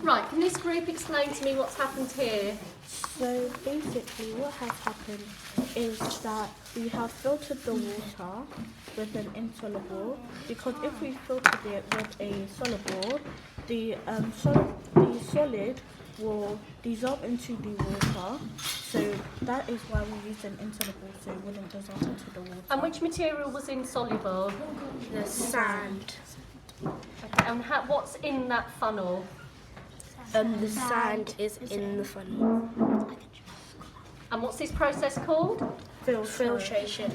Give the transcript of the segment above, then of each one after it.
Right, can this group explain to me what's happened here? So basically what has happened is that we have filtered the water with an insoluble, because if we filtered it with a soluble, the solid will dissolve into the water. So that is why we use an insoluble, so it wouldn't dissolve into the water. And which material was insoluble? The sand. Okay, and what's in that funnel? The sand is in the funnel. And what's this process called? Filtration.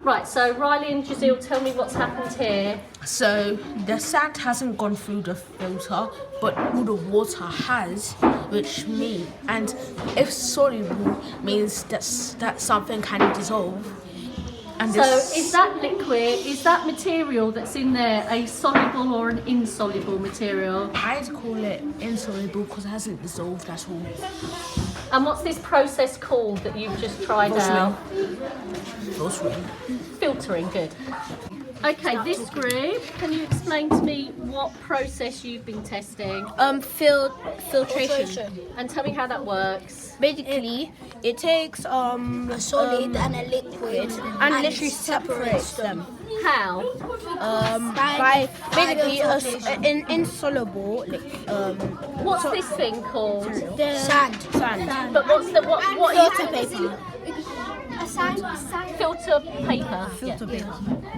Right, so Riley and Jazeel, tell me what's happened here. So the sand hasn't gone through the filter, but all the water has, which means, and if soluble means that something can dissolve. And So is that liquid, is that material that's in there a soluble or an insoluble material? I'd call it insoluble because it hasn't dissolved at all. And what's this process called that you've just tried out? Filtering, good. Okay, this group, can you explain to me what process you've been testing? Filtration. And tell me how that works. Basically, it takes a solid and a liquid and literally separates them. How? By basically an insoluble. What's this thing called? Sand. But what's the what Filter paper. filter paper? Filter paper.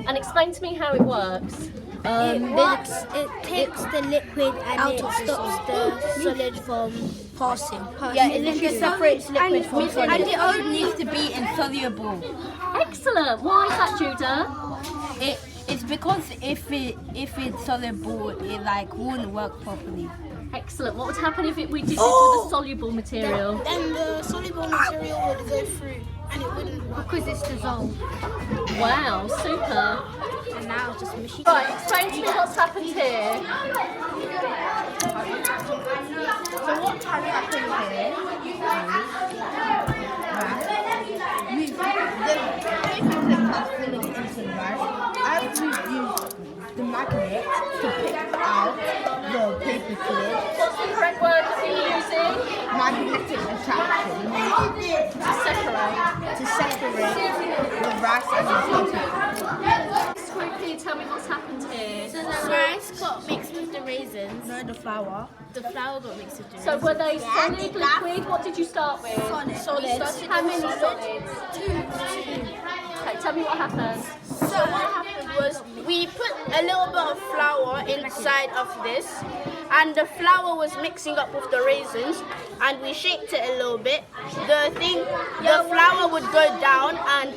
And explain to me how it works. It takes the liquid and it stops the solid from passing. Yeah, it literally separates liquid from solid. And it only needs to be insoluble. Excellent. Why is that, Judah? It's because if it's soluble, it like wouldn't work properly. Excellent. What would happen if we did this with a soluble material? Then the soluble material would go through and it wouldn't work because it's dissolved. Wow, super. And now it's just machine. Right, explain to me what's happened here. So what has happened here is I've used the magnet to pick out the paper clip. What's the correct word that we're using? Magnetic attraction To separate. to separate the rice and the paper. This group here, tell me what's happened here. So the rice got mixed with the raisins. No, the flour. The flour got mixed with the raisins. So were they solid, liquid? What did you start with? Solid. How many solids? Two. Okay, tell me what happened. So what happened was we put a little bit of flour inside of this, and the flour was mixing up with the raisins, and we shaked it a little bit. The flour would go down, and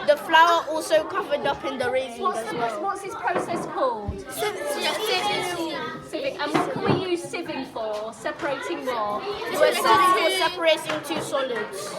the flour also covered up in the raisins as well. What's this process called? Sieving. And what can we use sieving for? Separating what? We're separating two solids.